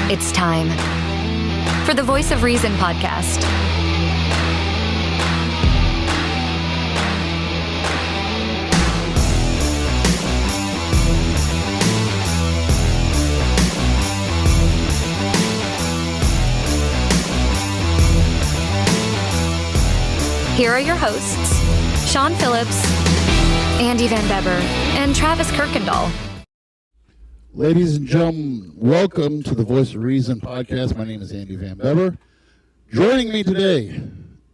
It's time for the Voice of Reason podcast. Here are your hosts, Sean Phillips, Andy Van Beber, and Travis Kirkendall. Ladies and gentlemen, welcome to the Voice of Reason podcast. My name is Andy Van Beber. Joining me today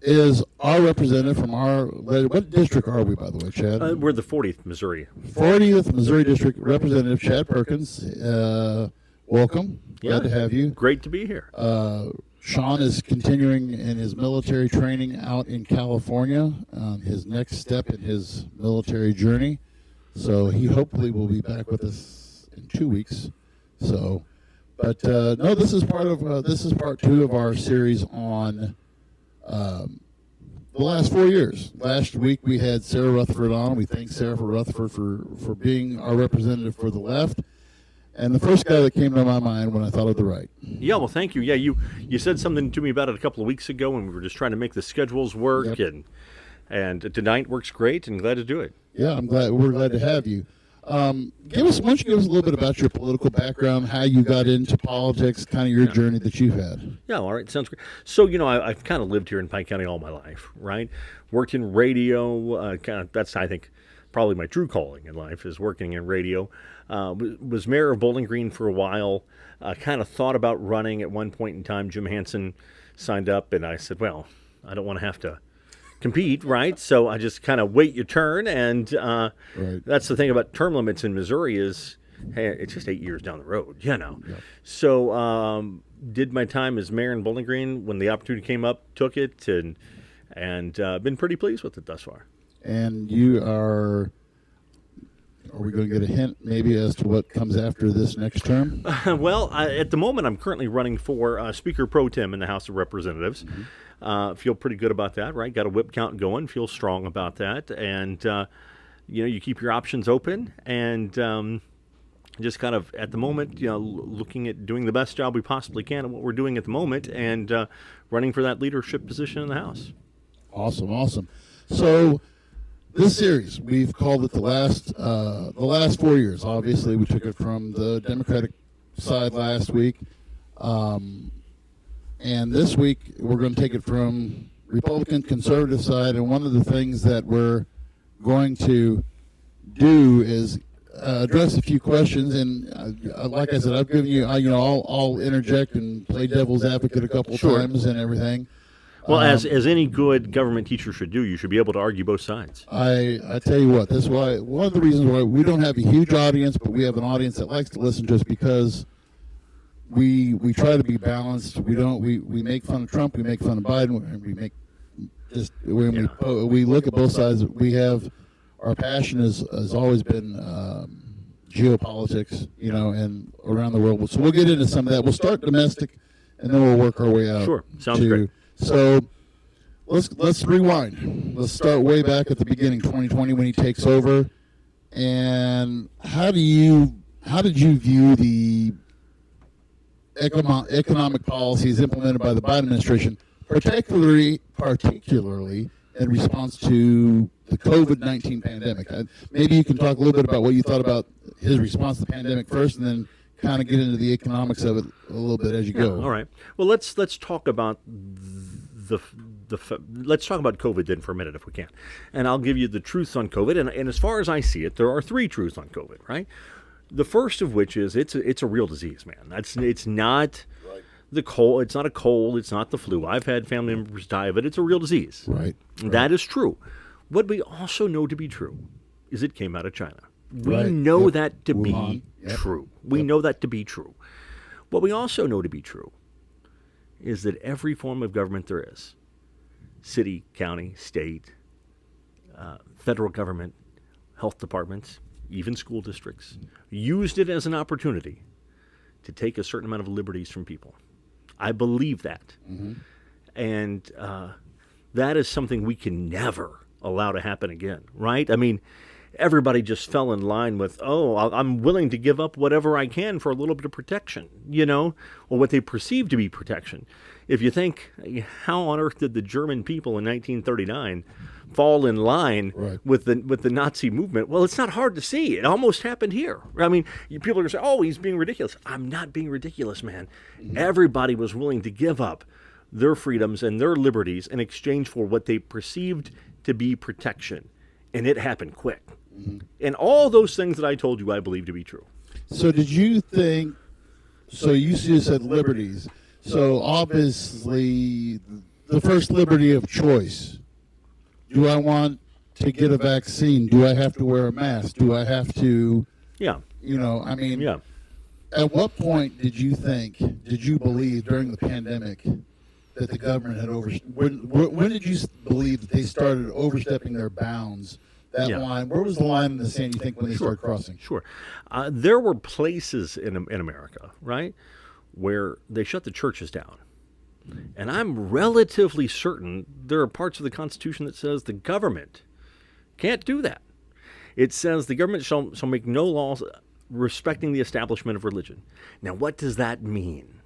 is our representative from what district are we, by the way, Chad? We're the 40th Missouri. 40th Missouri District Representative Chad Perkins. Welcome. Glad to have you. Great to be here. Sean is continuing in his military training out in California, his next step in his military journey. So he hopefully will be back with us in 2 weeks. So, but no, this is part two of our series on the last 4 years. Last week we had Sarah Rutherford on. We thank Sarah Rutherford for being our representative for the left. And the first guy that came to my mind when I thought of the right. Yeah, well, thank you. Yeah, you said something to me about it a couple of weeks ago when we were just trying to make the schedules work, Yep. and tonight works great, and glad to do it. Yeah, we're glad to have you. Why don't you give us a little bit about your political background, how you got into politics, kind of your journey that you've had. Yeah, all right, sounds great. So, I've kind of lived here in Pike County all my life, right? Worked in radio, that's, I think, probably my true calling in life is working in radio. Was mayor of Bowling Green for a while, kind of thought about running at one point in time. Jim Hansen signed up, and I said, well, I don't want to have to compete, right? So I just kind of wait your turn, and Right. That's the thing about term limits in Missouri is, hey, it's just 8 years down the road, Yep. So did my time as mayor in Bowling Green. When the opportunity came up, took it, and been pretty pleased with it thus far. And you are we going to get a hint maybe as to what comes after this next term? Well, at the moment, I'm currently running for Speaker Pro Tem in the House of Representatives. Mm-hmm. Feel pretty good about that, right? Got a whip count going, feel strong about that. And, you keep your options open and just kind of, at the moment, looking at doing the best job we possibly can at what we're doing at the moment and running for that leadership position in the House. Awesome. So this series, we've called it the last 4 years. Obviously, we took it from the Democratic side last week. And this week, we're going to take it from Republican conservative side. And one of the things that we're going to do is address a few questions. And like I said, I've given you, I'll interject and play devil's advocate a couple times and everything. Well, as any good government teacher should do, you should be able to argue both sides. I tell you what, that's why one of the reasons why we don't have a huge audience, but we have an audience that likes to listen to us because we try to be balanced. We make fun of Trump, we make fun of Biden, and we make just when we look at both sides. We have our passion has always been geopolitics, and around the world. So we'll get into some of that. We'll start domestic, and then we'll work our way out. Sure, sounds great. So let's rewind. Let's start way back at the beginning, 2020, when he takes over. And how did you view the economic policies implemented by the Biden administration, particularly in response to the COVID-19 pandemic? Maybe you can talk a little bit about what you thought about his response to the pandemic first, and then kind of get into the economics of it a little bit as you go. All right. Well, let's talk about let's talk about COVID then for a minute if we can, and I'll give you the truths on COVID. And as far as I see it, there are three truths on COVID. Right. The first of which is it's a real disease, man. It's not the cold. It's not a cold. It's not the flu. I've had family members die of it. It's a real disease. Right. That is true. What we also know to be true is it came out of China. We Right. know Yep. that to Wuhan. be Yep. true. We know that to be true. What we also know to be true is that every form of government there is, city, county, state, federal government, health departments, even school districts, used it as an opportunity to take a certain amount of liberties from people. I believe that. Mm-hmm. And that is something we can never allow to happen again, right? I mean, everybody just fell in line with, I'm willing to give up whatever I can for a little bit of protection, or what they perceive to be protection. If you think, how on earth did the German people in 1939 fall in line with the Nazi movement? Well, it's not hard to see. It almost happened here. I mean, people are going to say, oh, he's being ridiculous. I'm not being ridiculous, man. Everybody was willing to give up their freedoms and their liberties in exchange for what they perceived to be protection. And it happened quick. And all those things that I told you, I believe to be true. So did you think, so you said liberties. So obviously the first liberty of choice. Do I want to get a vaccine? Do I have to wear a mask? Do I have to, at what point did you believe during the pandemic that the government had when did you believe that they started overstepping their bounds? That line, where was the line in the sand, you think, when they started crossing? Sure. There were places in America, right, where they shut the churches down. And I'm relatively certain there are parts of the Constitution that says the government can't do that. It says the government shall make no laws respecting the establishment of religion. Now, what does that mean?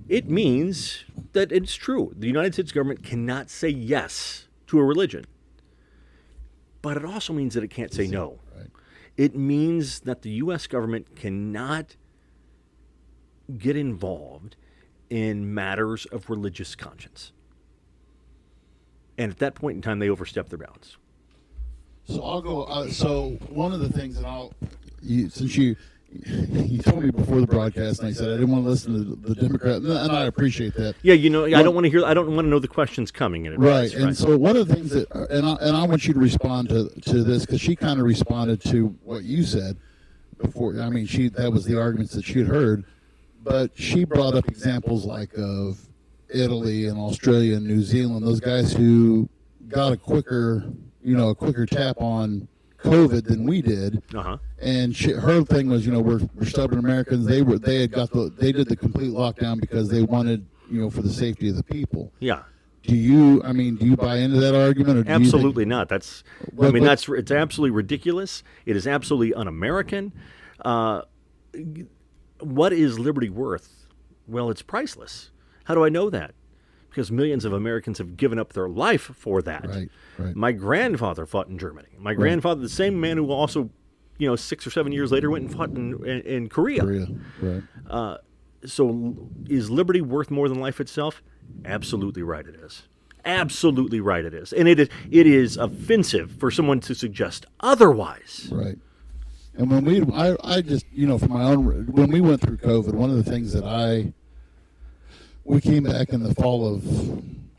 It means that it's true. The United States government cannot say yes to a religion. But it also means that it can't say no. Right. It means that the U.S. government cannot get involved in matters of religious conscience. And at that point in time, they overstep their bounds. So I'll go. So one of the things, since you told me before the broadcast, and I said I didn't want to listen to the Democrat, and I appreciate that. Yeah, I don't want to hear. I don't want to know the questions coming in advance. Right, and so one of the things that, and I want you to respond to this, because she kind of responded to what you said before. I mean, that was the arguments that she had heard, but she brought up examples like of Italy and Australia and New Zealand, those guys who got a quicker tap on COVID than we did. And her thing was, we're stubborn Americans. They did the complete lockdown because they wanted, for the safety of the people. Yeah. Do you buy into that argument? Or do absolutely you think, not. It's absolutely ridiculous. It is absolutely un-American. What is liberty worth? Well, it's priceless. How do I know that? Because millions of Americans have given up their life for that. Right. My grandfather fought in Germany. My grandfather, the same man who also, 6 or 7 years later went and fought in Korea. Right. So is liberty worth more than life itself? Absolutely right it is. Absolutely right it is. And it is offensive for someone to suggest otherwise. Right. And when I just, for my own, when we went through COVID, one of the things that we came back in the fall of,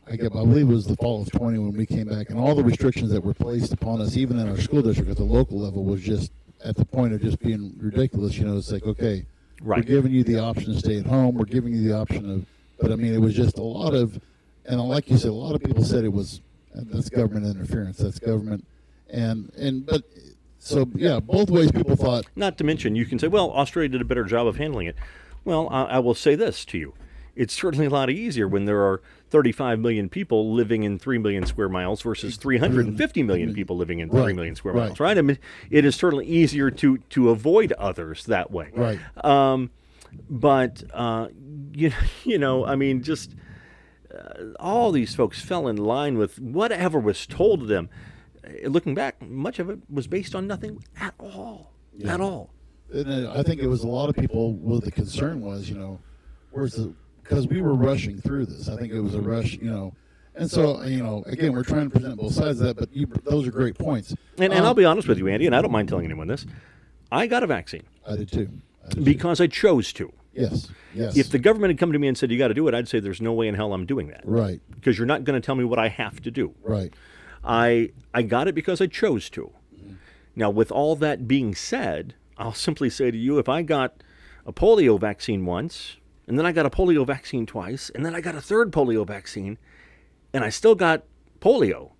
I believe it was the fall of 20 when we came back, and all the restrictions that were placed upon us, even in our school district at the local level, was just at the point of just being ridiculous. It's like, okay, we're giving you the option to stay at home. We're giving you the option of, but I mean, it was just a lot of, and like you said, a lot of people said that's government interference. That's government. But both ways people thought. Not to mention, you can say, well, Australia did a better job of handling it. Well, I will say this to you. It's certainly a lot easier when there are 35 million people living in 3 million square miles versus 350 million people living in 3 million square miles, right? I mean, it is certainly easier to avoid others that way. Right. All these folks fell in line with whatever was told to them. Looking back, much of it was based on nothing at all. Yeah. At all. And I think it was a lot of people, the concern was, because we were rushing through this. I think it was a rush, And so, again, we're trying to present both sides of that, but those are great points. And I'll be honest with you, Andy, and I don't mind telling anyone this. I got a vaccine. I did too. Because I chose to. Yes. If the government had come to me and said, you got to do it, I'd say there's no way in hell I'm doing that. Right. Because you're not going to tell me what I have to do. Right. I got it because I chose to. Mm-hmm. Now, with all that being said, I'll simply say to you, if I got a polio vaccine once, and then I got a polio vaccine twice, and then I got a third polio vaccine, and I still got polio,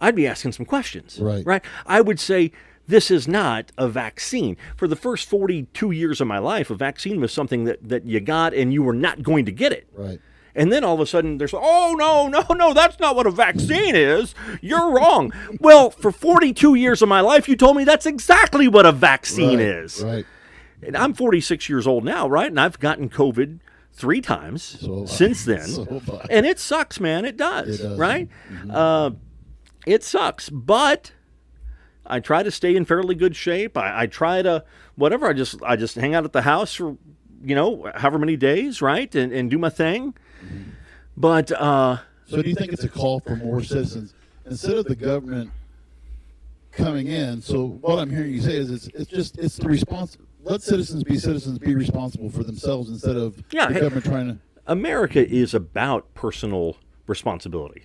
I'd be asking some questions. Right. I would say, this is not a vaccine. For the first 42 years of my life, a vaccine was something that you got and you were not going to get it. Right. And then all of a sudden there's, oh, no, that's not what a vaccine is. You're wrong. Well, for 42 years of my life, you told me that's exactly what a vaccine is. Right. And I'm 46 years old now, right? And I've gotten COVID 3 times since then. And it sucks, man. It does. Right? Mm-hmm. It sucks. But I try to stay in fairly good shape. I try to, whatever, I just hang out at the house for, however many days, right? And do my thing. Mm-hmm. But so do you think it's a call for more citizens instead of the government coming in? So what I'm hearing you say is it's the response. Let citizens, be responsible for themselves instead of the government trying to. America is about personal responsibility,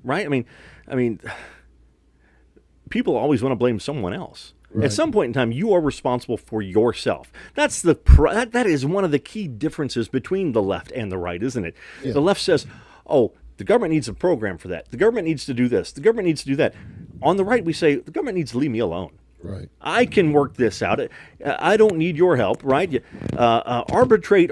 right? I mean, people always want to blame someone else. Right. At some point in time, you are responsible for yourself. That's that is one of the key differences between the left and the right, isn't it? Yeah. The left says, "Oh, the government needs a program for that. The government needs to do this. The government needs to do that." On the right, we say the government needs to leave me alone. Right. I can work this out. I don't need your help. Right? Arbitrate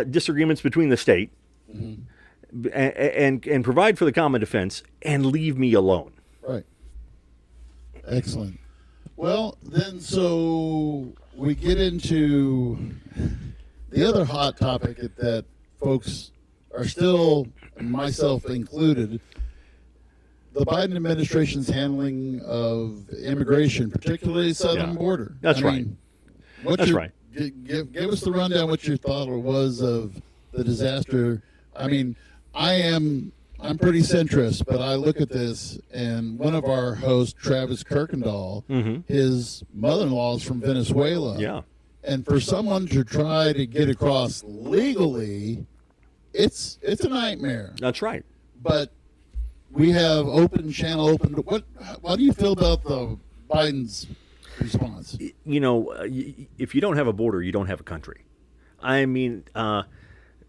disagreements between the state, mm-hmm. and provide for the common defense, and leave me alone. Right. Excellent. Well, then, so we get into the other hot topic that folks are still, myself included, the Biden administration's handling of immigration, particularly southern border. That's right. That's right. Give us the rundown what your thought was of the disaster. I mean, I'm pretty centrist, but I look at this, and one of our hosts, Travis Kirkendall, mm-hmm. his mother-in-law is from Venezuela. Yeah. And for someone to try to get across legally, it's a nightmare. That's right. But we have open. What do you feel about the Biden's response? If you don't have a border, you don't have a country. I mean,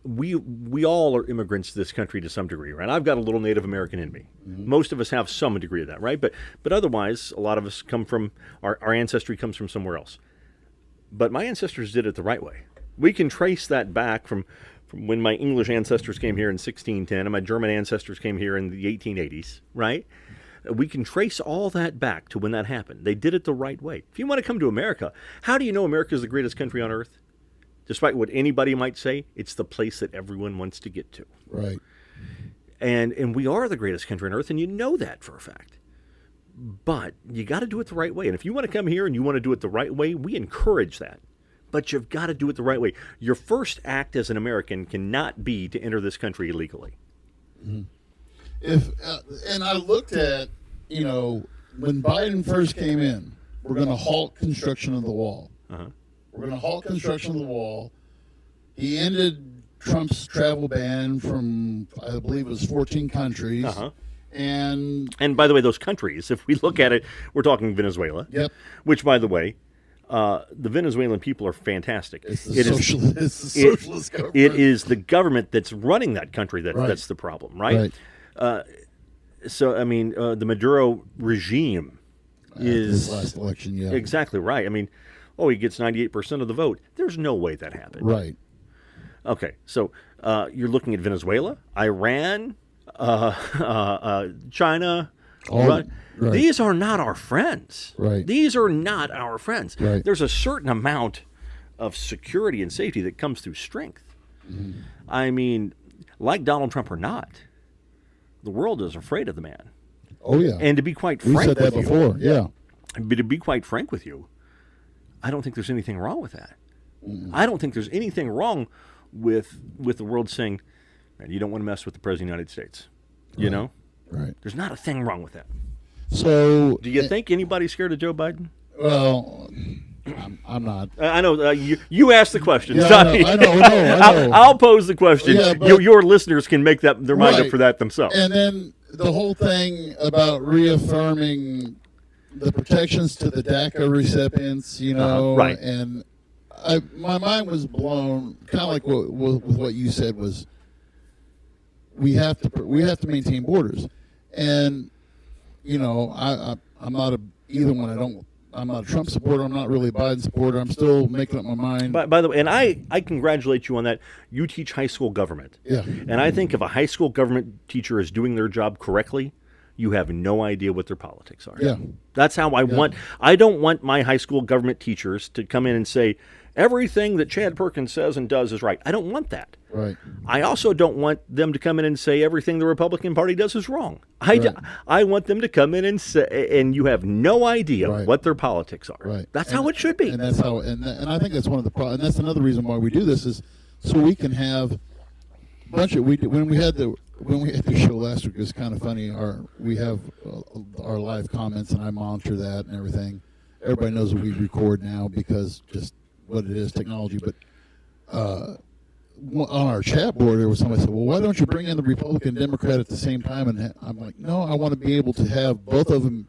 we all are immigrants to this country to some degree, right? I've got a little Native American in me. Mm-hmm. Most of us have some degree of that, right? But otherwise, a lot of us come from, our ancestry comes from somewhere else. But my ancestors did it the right way. We can trace that back from when my English ancestors came here in 1610 and my German ancestors came here in the 1880s, right? We can trace all that back to when that happened. They did it the right way. If you want to come to America, how do you know America is the greatest country on earth? Despite what anybody might say, it's the place that everyone wants to get to. Right. And we are the greatest country on earth, and you know that for a fact. But you got to do it the right way. And if you want to come here and you want to do it the right way, we encourage that. But you've got to do it the right way. Your first act as an American cannot be to enter this country illegally. Mm-hmm. And I looked at, when Biden first came in, we're going to halt construction of the wall. Uh-huh. We're going to halt construction of the wall. He ended Trump's travel ban from, I believe it was 14 countries. Uh-huh. And by the way, those countries, if we look at it, we're talking Venezuela. Yep. Which, by the way, the Venezuelan people are fantastic. It's the socialist government. It is the government that's running that country that's the problem, right? So, I mean, the Maduro regime is... This last election, yeah. Exactly right. I mean, he gets 98% of the vote. There's no way that happened. Right. Okay, so you're looking at Venezuela, Iran, China... Right. These are not our friends. Right. These are not our friends. Right. There's a certain amount of security and safety that comes through strength. Mm-hmm. I mean, like Donald Trump or not, the world is afraid of the man. Oh, yeah. And to be quite frank with you. We said that before, yeah. But to be quite frank with you, I don't think there's anything wrong with that. Mm-hmm. I don't think there's anything wrong with the world saying, man, you don't want to mess with the President of the United States. You know? Right. There's not a thing wrong with that. So, do you think anybody's scared of Joe Biden? Well, I'm not. I know you asked the question. Yeah, I know. I'll pose the question. Yeah, but, your listeners can make their mind up for that themselves. And then the whole thing about reaffirming the protections to the DACA recipients, right? And my mind was blown, kind of like with what you said was we have to maintain borders. And I'm not either one. I don't a Trump supporter. I'm not really a Biden supporter. I'm still making up my mind. By the way, and I congratulate you on that. You teach high school government. Yeah. And I think if a high school government teacher is doing their job correctly, you have no idea what their politics are. Yeah. That's how I don't want my high school government teachers to come in and say, everything that Chad Perkins says and does is right. I don't want that. Right. I also don't want them to come in and say everything the Republican Party does is wrong. I want them to come in and say, and you have no idea what their politics are. Right. That's how it should be. And that's how, and I think that's one of the problems. And that's another reason why we do this is so we can have a bunch of, when we had the show last week, it was kind of funny. We have our live comments, and I monitor that and everything. Everybody knows that we record now because just what it is, technology. But on our chat board, there was somebody said, well, why don't you bring in the Republican and Democrat at the same time? And I'm like, no, I want to be able to have both of them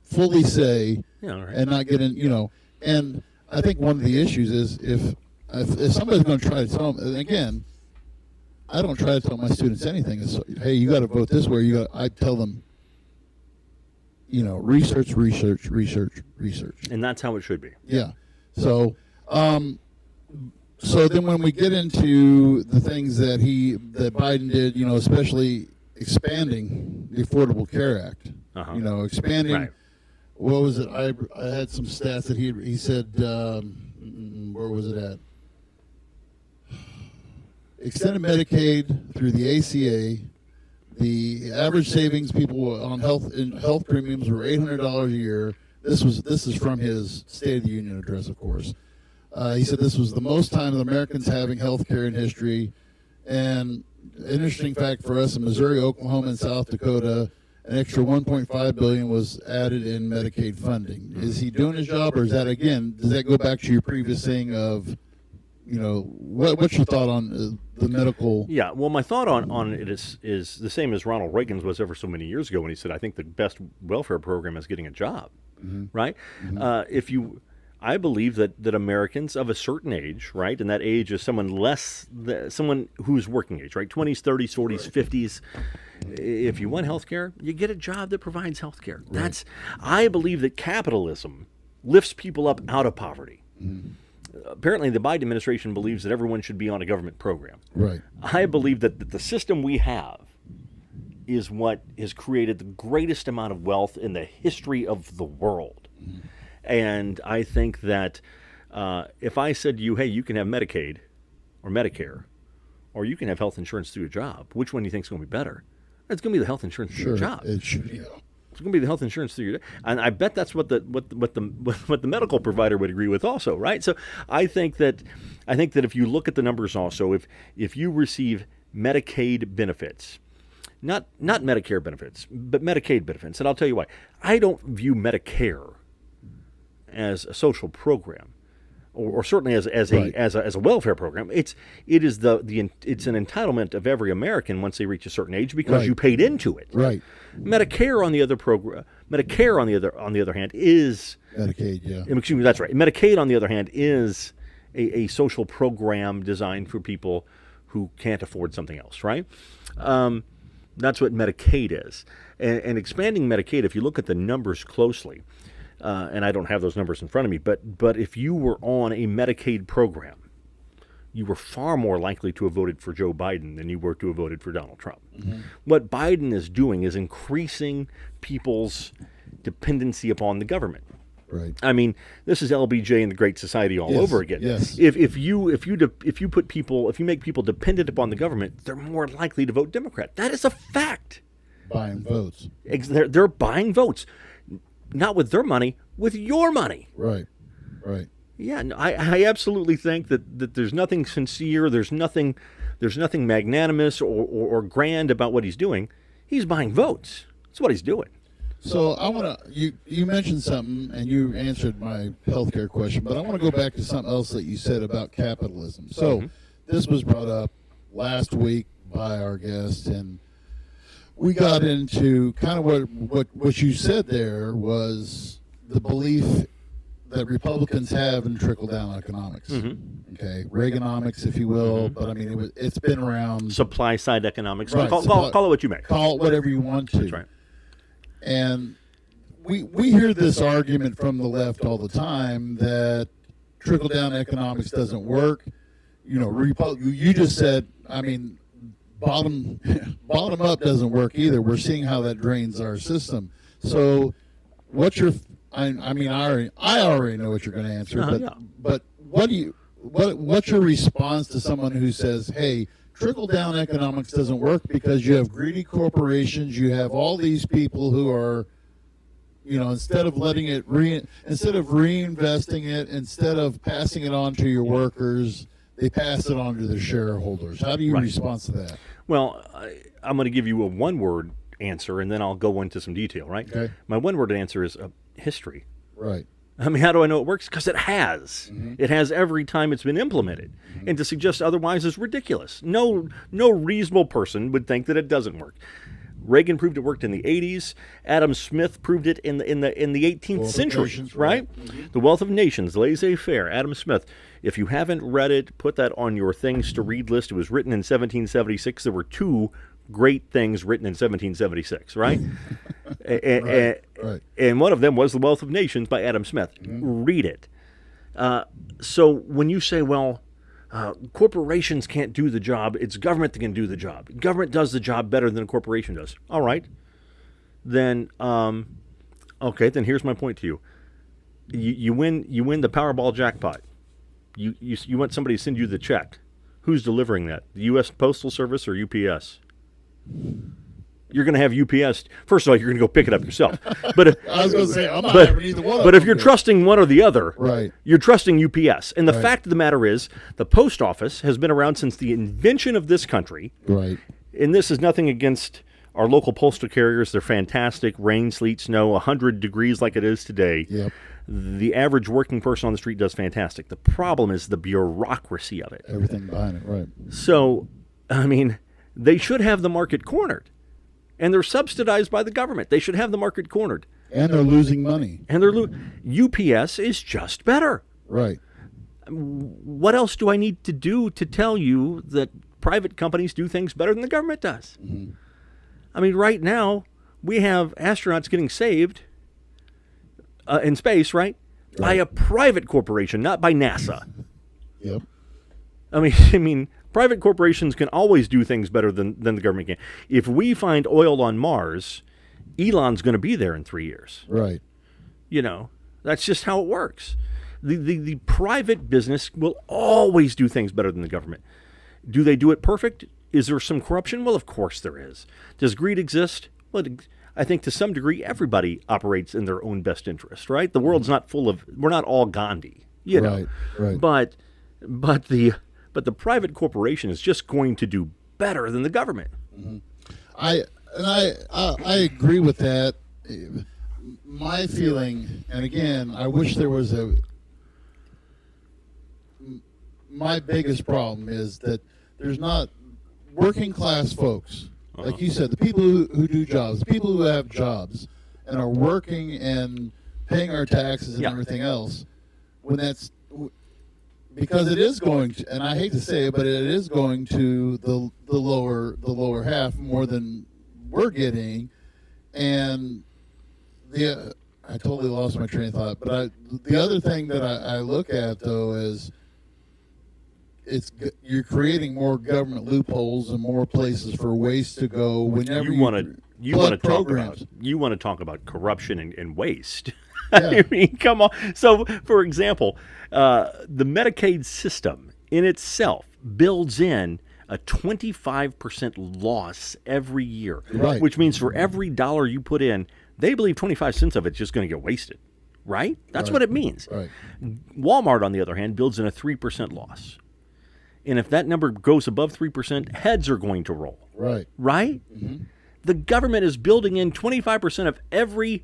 fully say and not get in, And I think one of the issues is if somebody's going to try to tell them, and again, I don't try to tell my students anything. It's, hey, you got to vote this way. I tell them, research. And that's how it should be. Yeah. So, so then when we get into the things that Biden did, especially expanding the Affordable Care Act, expanding. Right. What was it? I had some stats that he said. Where was it at? Extended Medicaid through the ACA. The average savings people on health premiums were $800 a year. This is from his State of the Union address, of course. He said this was the most time Americans having health care in history. And an interesting fact for us in Missouri, Oklahoma, and South Dakota, an extra $1.5 billion was added in Medicaid funding. Is he doing his job, or is that, again, does that go back to your previous thing of, what's your thought on the medical? Yeah, well, my thought on it is the same as Ronald Reagan's was ever so many years ago when he said, I think the best welfare program is getting a job, right? Mm-hmm. I believe that Americans of a certain age, right, and that age is someone who's working age, right, 20s, 30s, 40s, 50s. If you want health care, you get a job that provides health care. Right. I believe that capitalism lifts people up out of poverty. Mm-hmm. Apparently, the Biden administration believes that everyone should be on a government program. Right. I believe that the system we have is what has created the greatest amount of wealth in the history of the world. Mm-hmm. And I think that if I said to you, hey, you can have Medicaid or Medicare, or you can have health insurance through your job, which one do you think is going to be better? It's going to be the health insurance through your job. It should, yeah. It's going to be the health insurance through your, and I bet that's what the medical provider would agree with also, right? So I think that if you look at the numbers also, if you receive Medicaid benefits, not Medicare benefits, but Medicaid benefits, and I'll tell you why. I don't view Medicare as a social program, or certainly as a welfare program. It's an entitlement of every American once they reach a certain age because you paid into it. Right. Medicare on the other hand is Medicaid. Yeah. Excuse me. That's right. Medicaid on the other hand is a social program designed for people who can't afford something else. Right. That's what Medicaid is. And expanding Medicaid, if you look at the numbers closely. And I don't have those numbers in front of me, but if you were on a Medicaid program, you were far more likely to have voted for Joe Biden than you were to have voted for Donald Trump. Mm-hmm. What Biden is doing is increasing people's dependency upon the government. Right. I mean, this is LBJ and the Great Society all over again. Yes. If you make people dependent upon the government, they're more likely to vote Democrat. That is a fact. Buying votes. They're buying votes. Not with their money, with your money. Right. Yeah, no, I absolutely think that there's nothing sincere, there's nothing magnanimous or grand about what he's doing. He's buying votes. That's what he's doing. So I want to, you mentioned something, and you answered my healthcare question, but I want to go back to something else that you said about capitalism. So this was brought up last week by our guest, and we got into kind of what you said there was the belief that Republicans have in trickle-down economics. Mm-hmm. Okay, Reaganomics, if you will, but I mean it's been around. Supply-side economics. Right, call it what you may. Call it whatever you want to. That's right. And we hear this argument from the left all the time that trickle down economics doesn't work. You know, you just said, I mean, bottom up doesn't work either. We're seeing how that drains our system. So, what's your? I mean, I already know what you're going to answer, but what's your response to someone who says, "Hey, trickle down economics doesn't work because you have greedy corporations, you have all these people who are, you know, instead of letting it instead of reinvesting it, instead of passing it on to your workers, they pass it on to the shareholders." How do you respond to that? Well, I'm going to give you a one-word answer, and then I'll go into some detail, right? Okay. My one-word answer is history. Right. I mean, how do I know it works? Because it has. Mm-hmm. It has every time it's been implemented. Mm-hmm. And to suggest otherwise is ridiculous. No reasonable person would think that it doesn't work. Reagan proved it worked in the 80s. Adam Smith proved it in the 18th century, right? Mm-hmm. The Wealth of Nations, laissez-faire, Adam Smith. If you haven't read it, put that on your things to read list. It was written in 1776. There were two great things written in 1776, right? And one of them was The Wealth of Nations by Adam Smith. Mm-hmm. Read it. So when you say, well, corporations can't do the job, it's government that can do the job. Government does the job better than a corporation does. All right. Then, okay, then here's my point to you. You win the Powerball jackpot. You want somebody to send you the check. Who's delivering that? The U.S. Postal Service or UPS? You're going to have UPS. First of all, you're going to go pick it up yourself. But I was going to say, I'm not having either one of them. But if you're trusting one or the other, right, you're trusting UPS. And the fact of the matter is, the post office has been around since the invention of this country. Right. And this is nothing against our local postal carriers. They're fantastic. Rain, sleet, snow, 100 degrees like it is today. Yep. The average working person on the street does fantastic. The problem is the bureaucracy of it. Everything behind it, right. So, I mean, they should have the market cornered. And they're subsidized by the government. They should have the market cornered. And they're losing money. And UPS is just better. Right. What else do I need to do to tell you that private companies do things better than the government does? Mm-hmm. I mean, right now, we have astronauts getting saved in space, right? By a private corporation, not by NASA. Yep. I mean, private corporations can always do things better than the government can. If we find oil on Mars, Elon's going to be there in 3 years. Right. You know, that's just how it works. The private business will always do things better than the government. Do they do it perfect? Is there some corruption? Well, of course there is. Does greed exist? Well, I think to some degree everybody operates in their own best interest, right? The world's not full of, we're not all Gandhi, you know. Right. But the private corporation is just going to do better than the government. Mm-hmm. I agree with that. My feeling, and again, I wish there was my biggest problem is that there's not working class folks, like you said, the people who do jobs, the people who have jobs and are working and paying our taxes and everything else, when that's because it is going to, and I hate to say it, but it is going to the lower half more than we're getting, and I totally lost my train of thought. But the other thing that I look at though is you're creating more government loopholes and more places for waste to go. Whenever you want to talk about corruption and waste. Yeah. I mean, come on. So, for example, the Medicaid system in itself builds in a 25% loss every year, right, which means for every dollar you put in, they believe 25 cents of it's just going to get wasted, right? That's what it means. Right. Walmart, on the other hand, builds in a 3% loss. And if that number goes above 3%, heads are going to roll. Right. Right? Mm-hmm. The government is building in 25% of every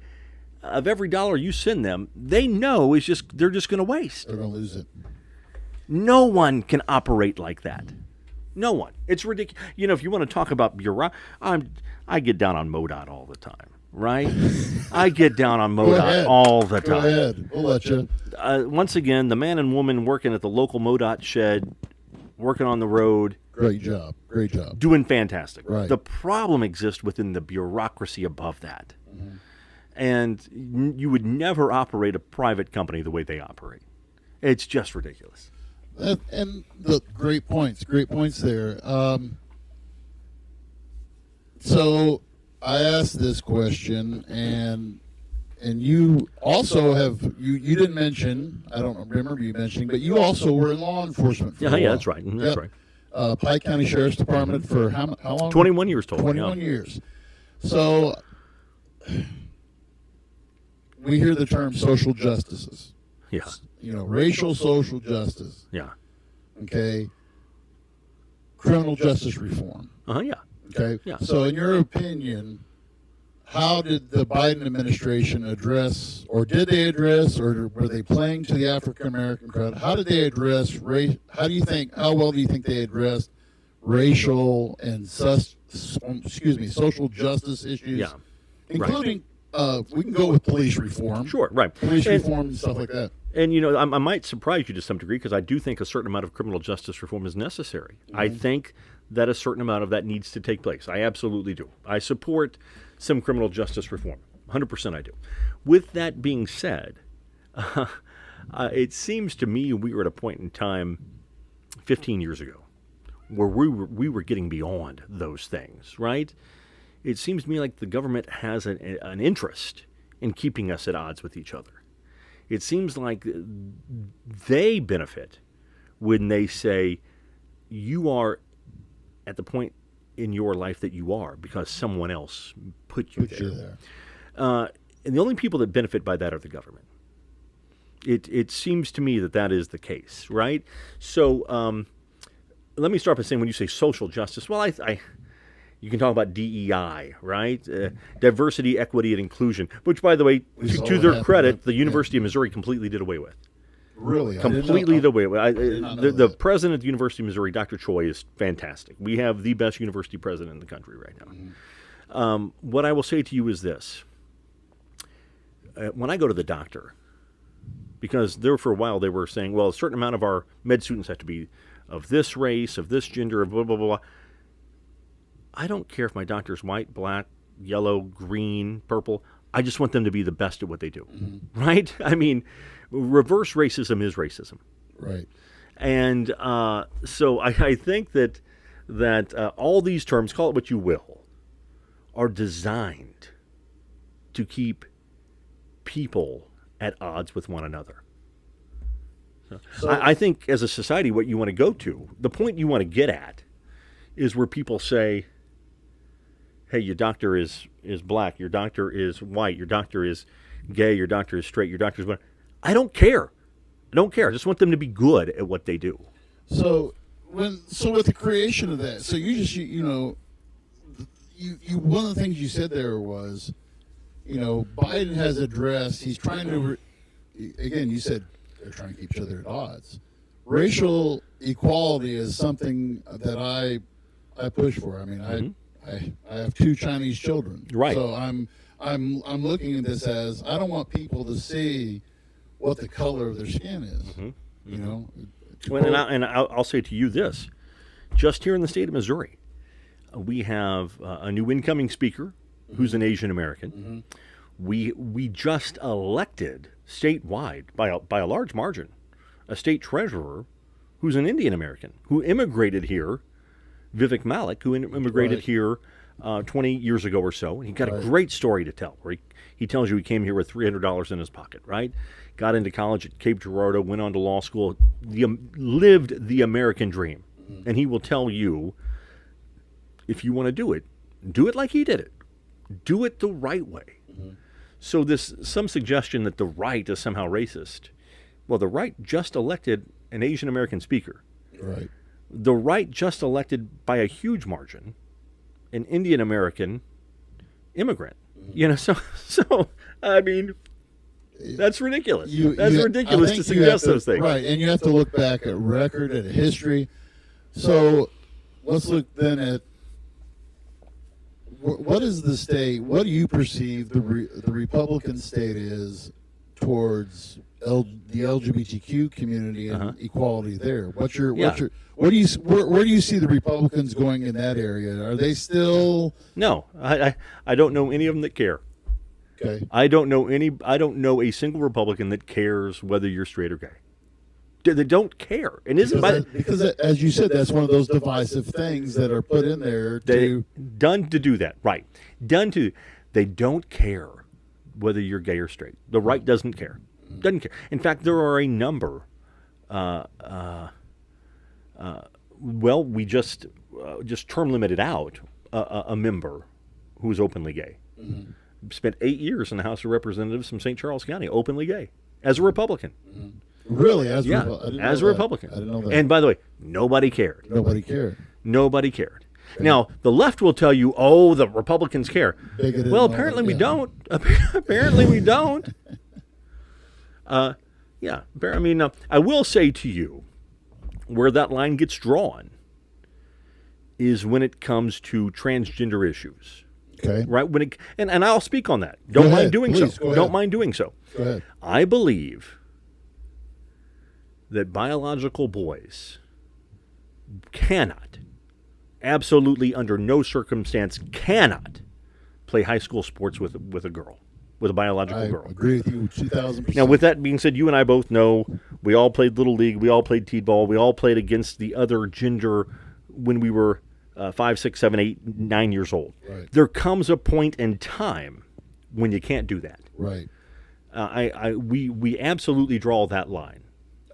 dollar you send them. They know they're just going to waste. They're going to lose it. No one can operate like that. No one. It's ridiculous. You know, if you want to talk about bureaucracy, I get down on MoDOT all the time, right? I get down on MoDOT all the time. Go ahead. We'll let you. Once again, the man and woman working at the local MoDOT shed, working on the road. Great job. Doing fantastic. Right. The problem exists within the bureaucracy above that. Mm-hmm. And you would never operate a private company the way they operate. It's just ridiculous. And the great points there. So I asked this question, and you also have you didn't mention, I don't remember you mentioning, but you also were in law enforcement for a while. That's right. That's right. Pike County Sheriff's Department for how long? 21 years total. 21 years. So we hear the term social justices. Yeah. Racial social justice. Yeah. Okay. Criminal justice reform. Yeah. Okay. Yeah. So in your opinion, how did the Biden administration address, or did they address, or were they playing to the African American crowd? How did they address race? How well do you think they addressed racial and social justice issues? Yeah. Including, we can go with police reform. Sure, right. Police reform and stuff like that. And, I might surprise you to some degree because I do think a certain amount of criminal justice reform is necessary. Mm-hmm. I think that a certain amount of that needs to take place. I absolutely do. I support some criminal justice reform. 100% I do. With that being said, it seems to me we were at a point in time 15 years ago where we were getting beyond those things, right? It seems to me like the government has an interest in keeping us at odds with each other. It seems like they benefit when they say you are at the point in your life that you are because someone else put you there. And the only people that benefit by that are the government. It seems to me that is the case, right? So let me start by saying when you say social justice, well, you can talk about DEI, right? Diversity, equity, and inclusion, which, by the way, to their credit, the University of Missouri completely did away with. Really? Completely did away with. The president of the University of Missouri, Dr. Choi, is fantastic. We have the best university president in the country right now. Mm-hmm. What I will say to you is this. When I go to the doctor, because there for a while they were saying, well, a certain amount of our med students have to be of this race, of this gender, of blah, blah, blah, blah. I don't care if my doctor's white, black, yellow, green, purple. I just want them to be the best at what they do, mm-hmm. right? I mean, reverse racism is racism. Right. And so I think that all these terms, call it what you will, are designed to keep people at odds with one another. So I think as a society, what you want to go to, the point you want to get at, is where people say, hey, your doctor is black, your doctor is white, your doctor is gay, your doctor is straight, your doctor is what. I don't care. I just want them to be good at what they do. So with the creation of that, so you one of the things you said there was, Biden has addressed, he's trying to, again, you said they're trying to keep each other at odds. Racial equality is something that I push for. I mean, mm-hmm. I have 2 Chinese children, right? So I'm looking at this as I don't want people to see what the color of their skin is. Mm-hmm. And I'll say to you this: just here in the state of Missouri, we have a new incoming speaker who's an Asian American. Mm-hmm. We just elected statewide by a large margin a state treasurer who's an Indian American who immigrated here. Vivek Malik, who immigrated here 20 years ago or so, and he got a great story to tell, where he tells you he came here with $300 in his pocket, right? Got into college at Cape Girardeau, went on to law school, lived the American dream. Mm-hmm. And he will tell you, if you want to do it like he did it. Do it the right way. Mm-hmm. So some suggestion that the right is somehow racist. Well, the right just elected an Asian American speaker. Right. The right just elected by a huge margin an Indian American immigrant. Mm-hmm. So I mean, that's ridiculous. That's ridiculous to suggest those things. Right, and you have to look back at record, at history. So let's look then at what is the state, what do you perceive the Republican state is towards the LGBTQ community and equality there? Where do you see the Republicans going in that area? Are they still? No, I don't know any of them that care. Okay. I don't know a single Republican that cares whether you're straight or gay. They don't care. And because as you said, that's one of those divisive things that are put in there done to do that. Right. They don't care whether you're gay or straight. The right doesn't care. Doesn't care. In fact, there are a number. We just term limited out a member who's openly gay. Mm-hmm. Spent 8 years in the House of Representatives from St. Charles County, openly gay, as a Republican. Mm-hmm. Really? As a Republican. I didn't know that. And by the way, nobody cared. Nobody cared. Okay. Now, the left will tell you, oh, the Republicans care. Bigoted well, apparently we don't. Apparently we don't. I mean, I will say to you, where that line gets drawn is when it comes to transgender issues. Okay. Right? And I'll speak on that. Don't mind doing so. Don't mind doing so. Go ahead. I believe that biological boys cannot, absolutely under no circumstance, cannot play high school sports with a girl, with a biological girl. I agree with you 2,000%. Now, with that being said, you and I both know we all played Little League, we all played T-ball, we all played against the other gender when we were 5, 6, 7, 8, 9 years old. Right. There comes a point in time when you can't do that. Right. We absolutely draw that line.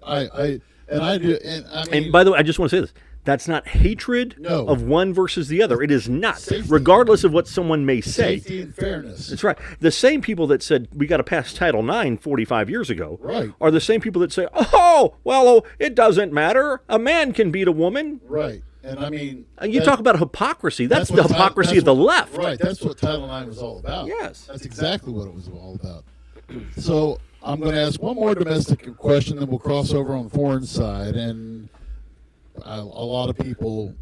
I do, and I mean, and by the way, I just want to say this. That's not hatred of one versus the other. It is not, regardless of what someone may say. Safety and fairness. That's right. The same people that said we got to pass Title IX 45 years ago are the same people that say, it doesn't matter. A man can beat a woman. Right. And I mean, you talk about hypocrisy. That's the hypocrisy of the left. Right. That's what Title IX was all about. Yes. That's exactly what it was all about. So I'm going to ask one more domestic question, then we'll cross over on the foreign side. And a lot of people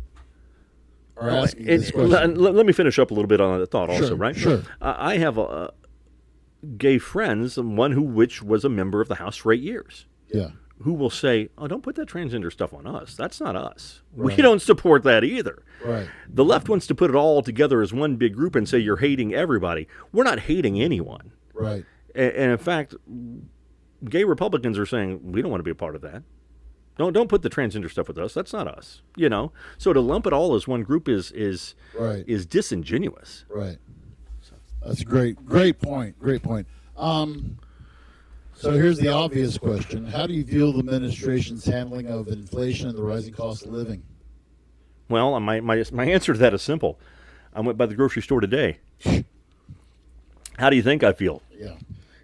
are asking this question. Let me finish up a little bit on that thought also, right? Sure. I have gay friends, one which was a member of the House for 8 years. Yeah. Who will say, oh, don't put that transgender stuff on us. That's not us. Right. We don't support that either. Right. The left wants to put it all together as one big group and say you're hating everybody. We're not hating anyone. Right. And in fact, gay Republicans are saying, we don't want to be a part of that. Don't put the transgender stuff with us. That's not us. So to lump it all as one group is disingenuous. Right. That's a great point. Great point. So here's the obvious question: how do you view the administration's handling of inflation and the rising cost of living? Well, my answer to that is simple. I went by the grocery store today. How do you think I feel? Yeah.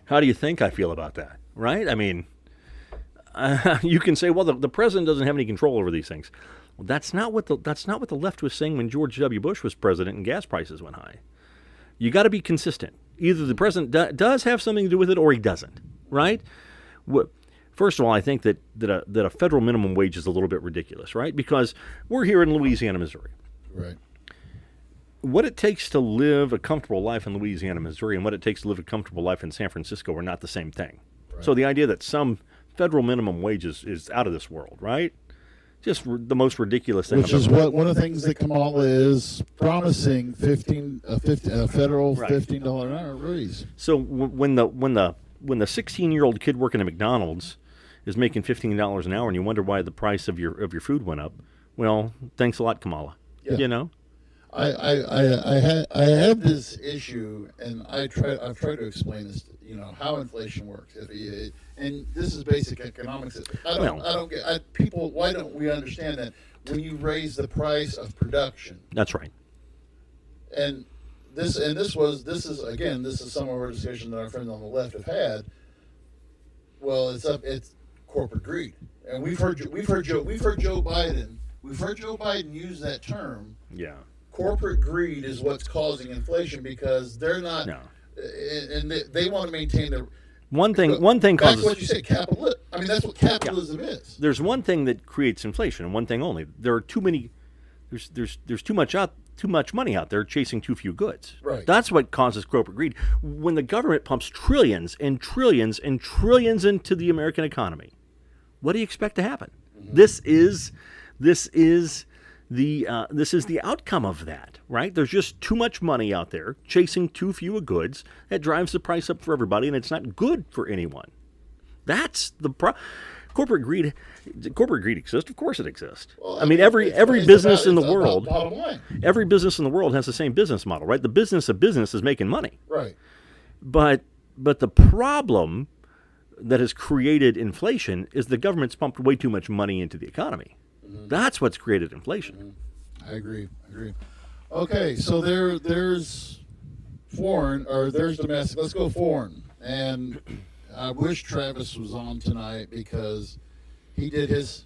How do you think I feel about that? Right? I mean, you can say, well, the president doesn't have any control over these things. Well, that's not what the left was saying when George W. Bush was president and gas prices went high. You got to be consistent. Either the president does have something to do with it, or he doesn't. Right? First of all, I think that a federal minimum wage is a little bit ridiculous, right? Because we're here in Louisiana, Missouri. Right. What it takes to live a comfortable life in Louisiana, Missouri, and what it takes to live a comfortable life in San Francisco are not the same thing. Right. So the idea that some federal minimum wage is out of this world, right? Just the most ridiculous thing. Which is what one of the things that Kamala is promising: a federal $15 an hour raise. So when the 16-year-old kid working at McDonald's is making $15 an hour, and you wonder why the price of your food went up, well, thanks a lot, Kamala. Yeah. I have this issue, and I've tried to explain this. How inflation works, and this is basic economics. I don't get people. Why don't we understand that when you raise the price of production? That's right. And this is some of our discussion that our friends on the left have had. Well, it's corporate greed, and we've heard Joe Biden use that term. Yeah. Corporate greed is what's causing inflation because they're not, and they want to maintain their. One thing causes. That's what you say, capitalism. I mean, that's what capitalism is. There's one thing that creates inflation, and one thing only. There are too many. There's too much money out there chasing too few goods. Right. That's what causes corporate greed. When the government pumps trillions and trillions and trillions into the American economy, what do you expect to happen? Mm-hmm. This is this is the outcome of that, right? There's just too much money out there chasing too few goods. That drives the price up for everybody, and it's not good for anyone. That's the corporate greed. Corporate greed exists. Of course, it exists. Well, I mean, every it's business about- in the it's about world, bottom line. every business in the world has the same business model, right? The business of business is making money, Right. but the problem that has created inflation is the government's pumped way too much money into the economy. That's what's created inflation. I agree. Okay, so there's foreign or there's domestic. Let's go foreign. And I wish Travis was on tonight because he did his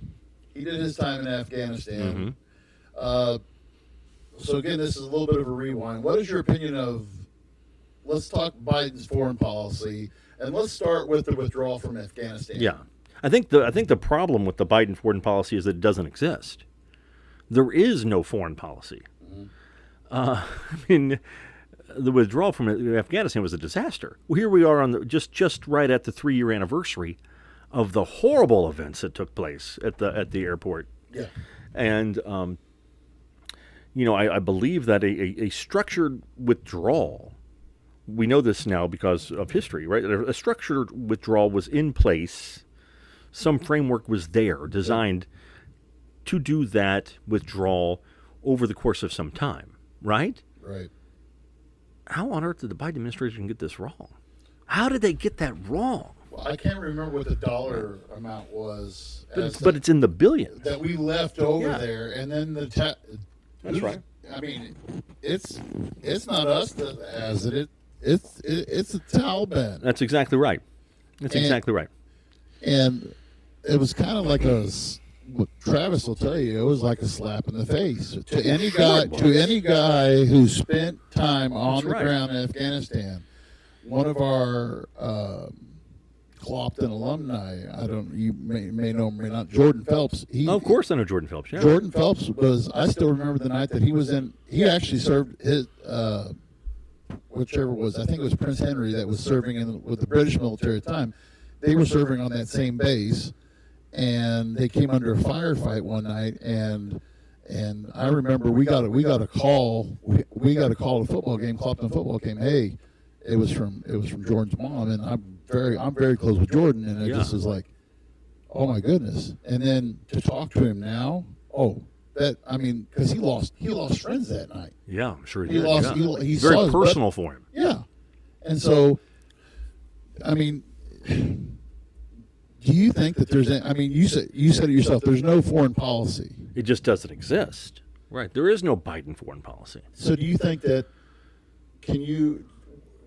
time in Afghanistan. So again, this is a little bit of a rewind. What is your opinion of? Let's talk Biden's foreign policy, and let's start with the withdrawal from Afghanistan. Yeah. I think the problem with the Biden foreign policy is that it doesn't exist. There is no foreign policy. I mean, the withdrawal from Afghanistan was a disaster. Well, here we are on just right at the 3-year anniversary of the horrible events that took place at the airport. Yeah. And I believe that a structured withdrawal. We know this now because of history, right? A structured withdrawal was in place. Some framework was there designed to do that withdrawal over the course of some time, right? Right. How on earth did the Biden administration get this wrong? How did they get that wrong? Well, I can't remember what the dollar amount was. But it's in the billions. That we left over Yeah. there, and then That's right. I mean, it's not us that has it. It's the Taliban. That's exactly right. That's exactly right. And it was kind of like what Travis will tell you, it was like a slap in the face to any guy who spent time on That's the right. ground in Afghanistan. One of our Clopton alumni, you may know him, may not, Jordan Phelps. Of course I know Jordan Phelps, yeah. Jordan Phelps I still remember the night that he actually served his, whichever was, I think it was Prince Henry that was serving with the British military at the time. They were serving on that same base, and they came under a firefight one night, and I remember we got a call. We got a call to a football game, Clopton football game. Hey, it was from Jordan's mom, and I'm very close with Jordan, and it just was like, oh my goodness. And then to talk to him now, because he lost friends that night. Yeah, I'm sure He did. lost. Yeah. He Very saw his personal for him. Yeah, and so, I mean, do you think that there's? You said it yourself. There's no foreign policy. It just doesn't exist. Right. There is no Biden foreign policy. So, do you think that? Can you?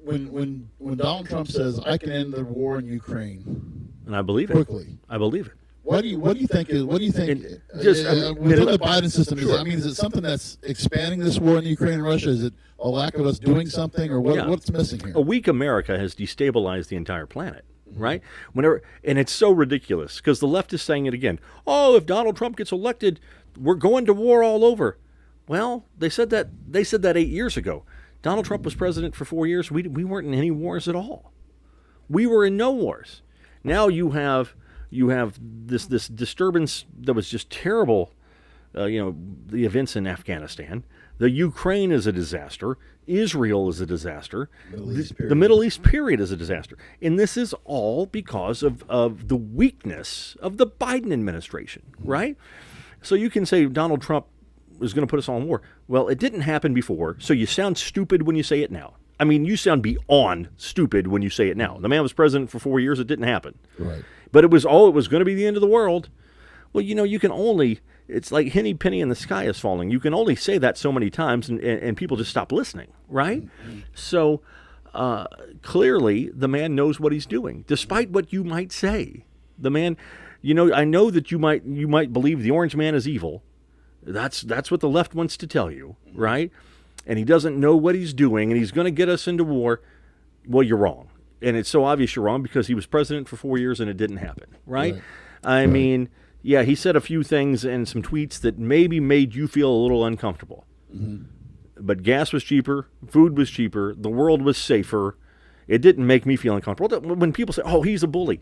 When Donald Trump says, "I can end the war in Ukraine," And I believe it. quickly. I believe it. What do you think within the Biden system? Sure. Is it something that's expanding this war in Ukraine and Russia? Is it a lack of us doing something, or what? Yeah. What's missing here? A weak America has destabilized the entire planet, right? And it's so ridiculous because the left is saying it again. Oh, if Donald Trump gets elected, we're going to war all over. Well, they said that 8 years ago. Donald Trump was president for 4 years. We weren't in any wars at all. We were in no wars. Now you have this disturbance that was just terrible. The events in Afghanistan. The Ukraine is a disaster. Israel is a disaster. The Middle East period is a disaster. And this is all because of the weakness of the Biden administration, right? So you can say Donald Trump is going to put us all in war. Well, it didn't happen before, so you sound stupid when you say it now. I mean, you sound beyond stupid when you say it now. The man was president for 4 years. It didn't happen. Right. But it was going to be the end of the world. Well, you can only, it's like Henny Penny and the sky is falling. You can only say that so many times and people just stop listening, right? Mm-hmm. So clearly the man knows what he's doing, despite what you might say. The man, I know that you might believe the orange man is evil. That's what the left wants to tell you, right? And he doesn't know what he's doing, and he's going to get us into war. Well, you're wrong. And it's so obvious you're wrong because he was president for 4 years and it didn't happen, right? I mean, yeah, he said a few things and some tweets that maybe made you feel a little uncomfortable. Mm-hmm. But gas was cheaper, food was cheaper, the world was safer. It didn't make me feel uncomfortable. When people say, oh, he's a bully.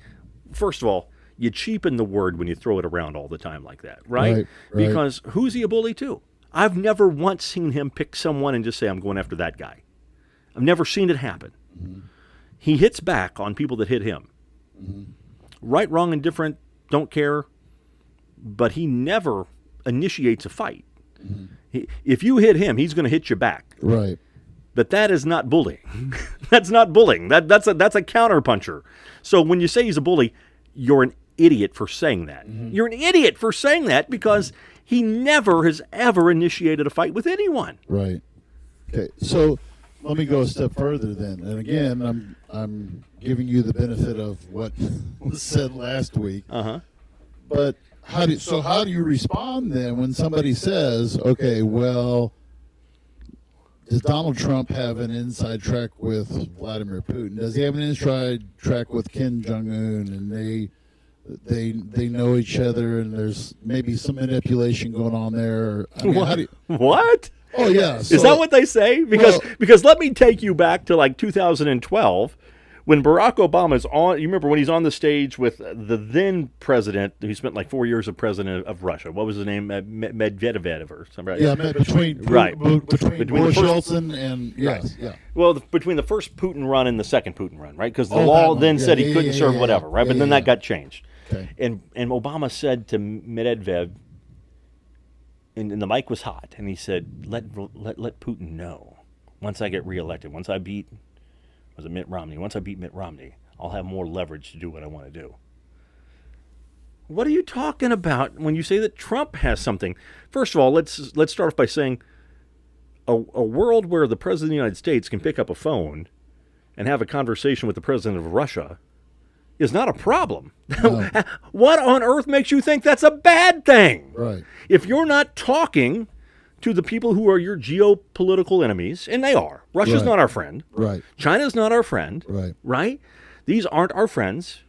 First of all, you cheapen the word when you throw it around all the time like that, right? Right. Because who's he a bully to? I've never once seen him pick someone and just say, I'm going after that guy. I've never seen it happen. Mm-hmm. He hits back on people that hit him. Mm-hmm. Right, wrong, indifferent, don't care. But he never initiates a fight. Mm-hmm. If you hit him, he's going to hit you back. Right. But that is not bullying. That's not bullying. That's a counterpuncher. So when you say he's a bully, you're an idiot for saying that. Mm-hmm. You're an idiot for saying that because he never has ever initiated a fight with anyone. Right. Okay. So let me go a step further then. And again, I'm giving you the benefit of what was said last week. Uh-huh. But how do you respond then when somebody says, okay, well, does Donald Trump have an inside track with Vladimir Putin? Does he have an inside track with Kim Jong-un? And they know each other, and there's maybe some manipulation going on there. I mean, what? Oh yeah. Is that what they say? Because let me take you back to like 2012 when Barack Obama's on. You remember when he's on the stage with the then president who spent like 4 years as president of Russia. What was his name? Medvedev or something. Yeah, between Boris Yeltsin and yes, yeah. Well, between the first Putin run and the second Putin run, right? Because the law then said he couldn't serve whatever, right? But then that got changed. Okay. And Obama said to Medvedev, and the mic was hot, and he said, let Putin know, once I get reelected, once I beat Mitt Romney, I'll have more leverage to do what I want to do. What are you talking about when you say that Trump has something? First of all, let's start off by saying a world where the president of the United States can pick up a phone and have a conversation with the president of Russia is not a problem. No. What on earth makes you think that's a bad thing? Right. If you're not talking to the people who are your geopolitical enemies, and they are. Russia's not our friend. Right. China's not our friend. Right. Right? These aren't our friends.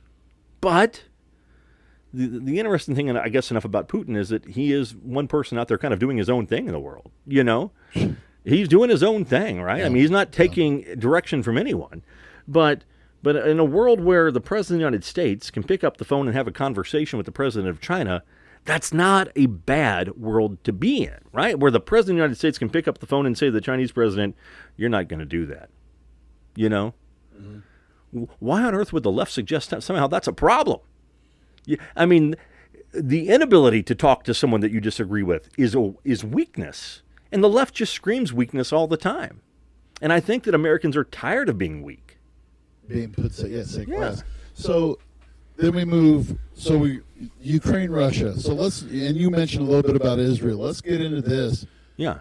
But the interesting thing, and I guess enough about Putin, is that he is one person out there kind of doing his own thing in the world. You know? He's doing his own thing, right? Yeah. I mean, he's not taking direction from anyone. But in a world where the president of the United States can pick up the phone and have a conversation with the president of China, that's not a bad world to be in, right? Where the president of the United States can pick up the phone and say to the Chinese president, you're not going to do that. You know? Mm-hmm. Why on earth would the left suggest that somehow that's a problem? I mean, the inability to talk to someone that you disagree with is weakness. And the left just screams weakness all the time. And I think that Americans are tired of being weak. Being put class. So then we move. So Ukraine, Russia. So and you mentioned a little bit about Israel. Let's get into this. Yeah.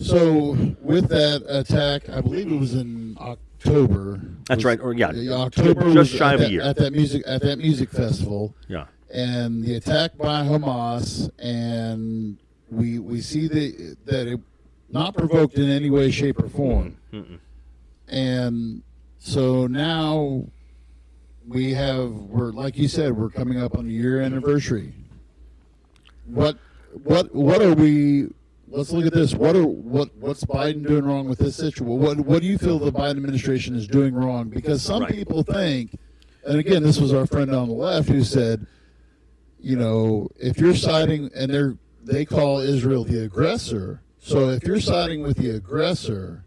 So with that attack, I believe it was in October. That's right. Or October, just shy of a year at that music festival. Yeah. And the attack by Hamas, and we see that it not provoked in any way, shape, or form. Mm-mm. And so now we're like you said, we're coming up on a year anniversary. What are we? Let's look at this. What's Biden doing wrong with this situation? What do you feel the Biden administration is doing wrong? Because some people think, and again, this was our friend on the left who said, you know, if you're siding, and they call Israel the aggressor. So if you're siding with the aggressor,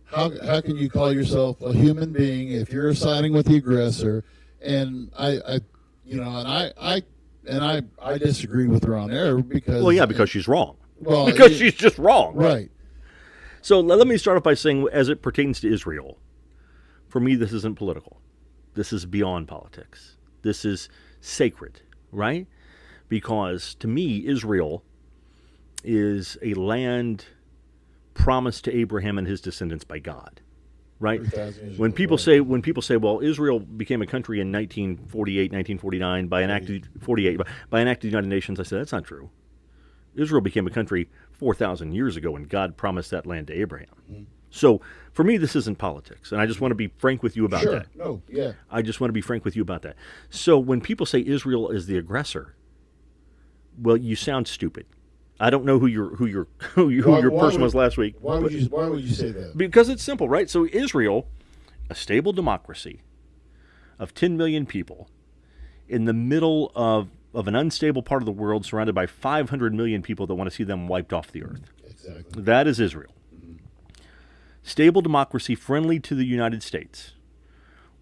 how can you call yourself a human being if you're siding with the aggressor? And I disagree with her on there because she's wrong. Well, because she's just wrong. Right. So let me start off by saying, as it pertains to Israel, for me, this isn't political. This is beyond politics. This is sacred, right? Because to me, Israel is a land promised to Abraham and his descendants by God, right? When people say, well, Israel became a country in 1948, 1949 by an act of the United Nations, I said that's not true. Israel became a country 4,000 years ago, and God promised that land to Abraham. Mm-hmm. So for me, this isn't politics, and I just want to be frank with you about that. No, yeah. I just want to be frank with you about that. So when people say Israel is the aggressor, well, you sound stupid. I don't know who your person was last week. Why would you say that? Because it's simple, right? So Israel, a stable democracy of 10 million people, in the middle of an unstable part of the world, surrounded by 500 million people that want to see them wiped off the earth. Exactly. That is Israel. Stable democracy friendly to the United States,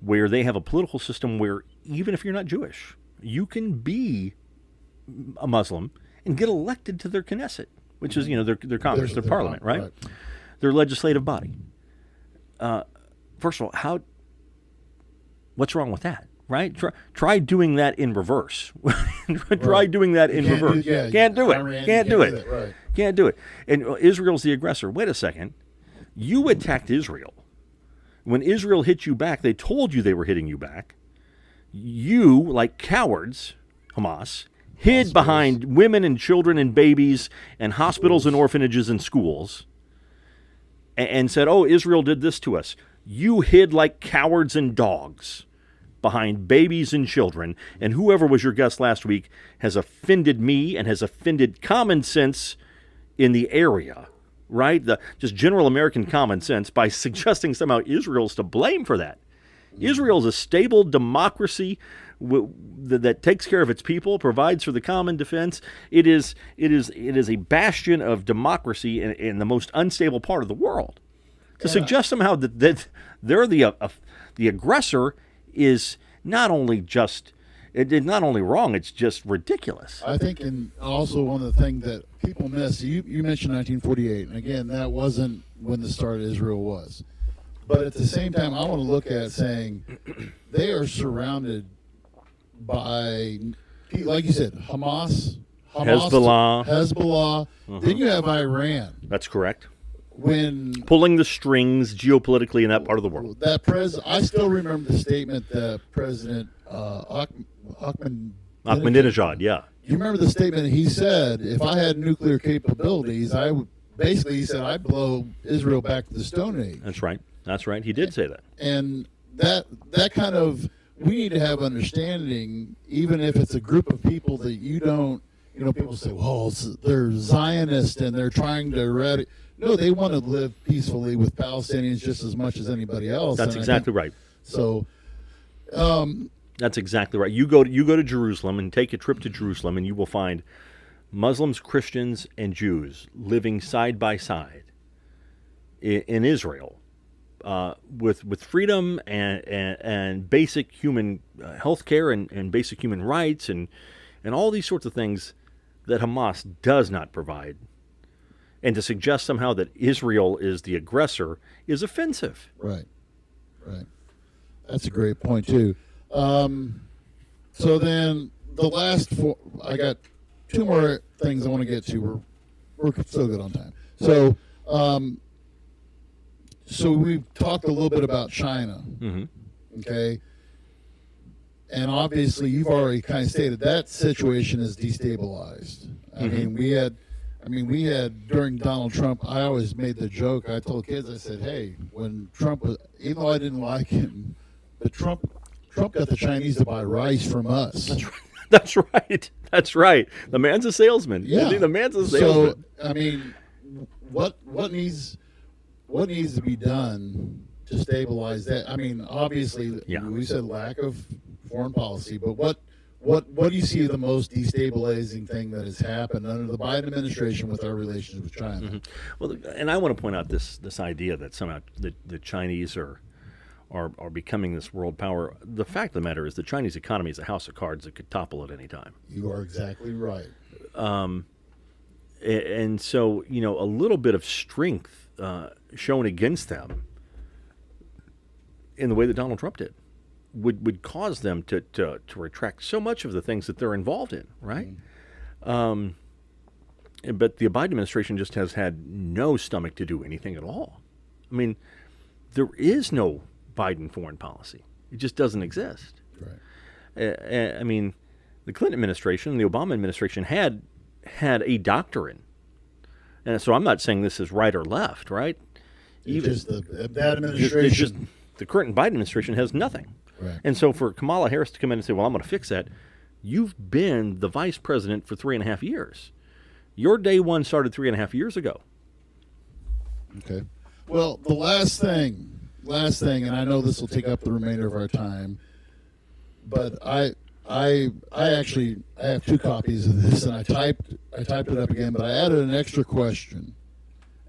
where they have a political system where even if you're not Jewish, you can be a Muslim and get elected to their Knesset, which is, their Congress, their parliament, right? Their legislative body. First of all, what's wrong with that, right? Try doing that in reverse. Try doing that in reverse. Can't do it. Can't do it. Right. Can't do it. And Israel's the aggressor. Wait a second. You attacked Israel. When Israel hit you back, they told you they were hitting you back. You, like cowards, Hamas, hid behind women and children and babies and hospitals and orphanages and schools and said, oh, Israel did this to us. You hid like cowards and dogs behind babies and children, and whoever was your guest last week has offended me and has offended common sense in the area, right? Just general American common sense by suggesting somehow Israel's to blame for that. Israel's a stable democracy that takes care of its people, provides for the common defense. It is a bastion of democracy in the most unstable part of the world. To suggest somehow that they're the aggressor is not only wrong, it's just ridiculous. I think, and also one of the things that people miss, you mentioned 1948, and again, that wasn't when the start of Israel was. But at the same time, I want to look at saying they are surrounded by, like you said, Hamas, Hezbollah. Mm-hmm. Then you have Iran. That's correct. When pulling the strings geopolitically in that part of the world. I still remember the statement that President Ahmadinejad, yeah. You remember the statement he said, if I had nuclear capabilities, he said I'd blow Israel back to the Stone Age. That's right. He did say that. And that kind of, we need to have understanding, even if it's a group of people that you don't, people say, well, they're Zionist and they're trying to eradicate. No, they want to live peacefully with Palestinians just as much as anybody else. That's exactly right. So, that's exactly right. You go to Jerusalem and take a trip to Jerusalem, and you will find Muslims, Christians, and Jews living side by side in Israel, with freedom and basic human health care and basic human rights and all these sorts of things that Hamas does not provide. And to suggest somehow that Israel is the aggressor is offensive. Right. That's a great point, too. So then the last four, I got two more things I want to get to. We're so good on time. So we've talked a little bit about China. Mm-hmm. Okay. And obviously you've already kind of stated that situation is destabilized. I mean, we had during Donald Trump, I always made the joke, I told kids, I said, hey, when Trump was, even though I didn't like him, but Trump got the Chinese to buy rice from us. That's right. That's right. The man's a salesman. Yeah. The man's a salesman. So, I mean, what needs to be done to stabilize that? I mean, obviously, we said lack of foreign policy, but what do you see the most destabilizing thing that has happened under the Biden administration with our relations with China? Mm-hmm. Well, and I want to point out this idea that somehow the Chinese are becoming this world power. The fact of the matter is the Chinese economy is a house of cards that could topple at any time. You are exactly right. And so, a little bit of strength shown against them in the way that Donald Trump did would cause them to retract so much of the things that they're involved in, right? But the Biden administration just has had no stomach to do anything at all. I mean, there is no Biden foreign policy. It just doesn't exist. Right. I mean, the Clinton administration, the Obama administration had a doctrine. And so I'm not saying this is right or left, right? That administration. The current Biden administration has nothing. Right. And so for Kamala Harris to come in and say, well, I'm going to fix that, you've been the vice president for 3.5 years. Your day one started 3.5 years ago. Okay. Well, the last thing, and I know this will take up the remainder of our time, but I have 2 copies of this, and I typed it up again, but I added an extra question,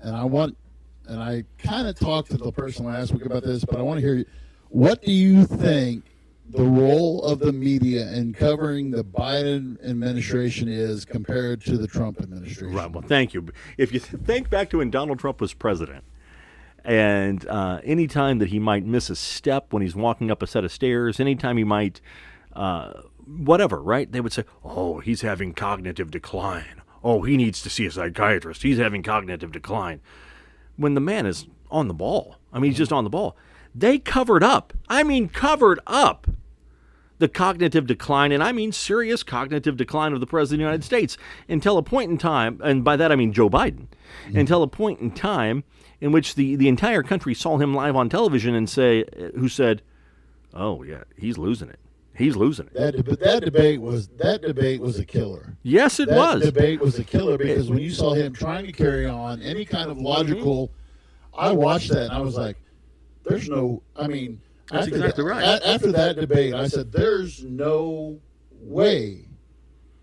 and I kind of talked to the person last week about this, but I want to hear you. What do you think the role of the media in covering the Biden administration is compared to the Trump administration? Right. Well, thank you. If you think back to when Donald Trump was president, and any time that he might miss a step when he's walking up a set of stairs, anytime he might, whatever, right? They would say, "Oh, he's having cognitive decline. Oh, he needs to see a psychiatrist. He's having cognitive decline." When the man is on the ball, I mean, he's just on the ball. They covered up. I mean, covered up the cognitive decline, and I mean serious cognitive decline of the President of the United States until a point in time, and by that I mean Joe Biden, until a point in time in which the entire country saw him live on television and who said, "Oh yeah, he's losing it. He's losing it." That debate was a killer. Yes, it was. That debate was a killer because when you saw him trying to carry on any kind of logical, I watched that and I was like, "There's no." I mean, that's exactly right. After that debate, I said, "There's no way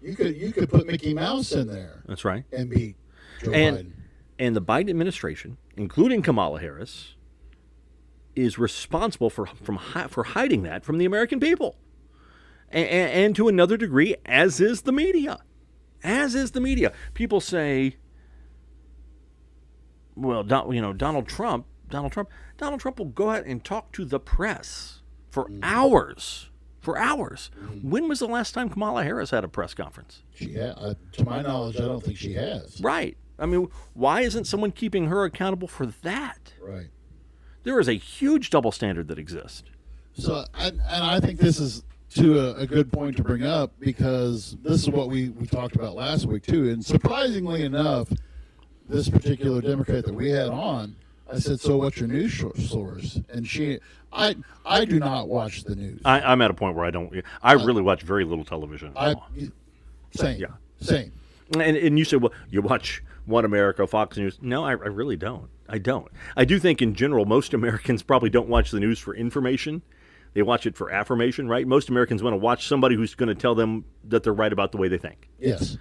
you could put Mickey Mouse in there." That's right. And beat Joe Biden. And the Biden administration, including Kamala Harris, is responsible for hiding that from the American people. And to another degree, as is the media. As is the media. People say, well, Donald Trump will go out and talk to the press for hours. For hours. When was the last time Kamala Harris had a press conference? To my knowledge, I don't think she has. Right. I mean, why isn't someone keeping her accountable for that? Right. There is a huge double standard that exists. So, and I think this is a good point to bring up because this is what we talked about last week too. And surprisingly enough, this particular Democrat that we had on, I said, "So what's your news source?" And I do not watch the news. I'm at a point where I don't. I really watch very little television. Same. Yeah. Same. And you say, well, you watch One America, Fox News. No, I really don't. I don't. I do think in general, most Americans probably don't watch the news for information. They watch it for affirmation, right? Most Americans want to watch somebody who's going to tell them that they're right about the way they think. Yes.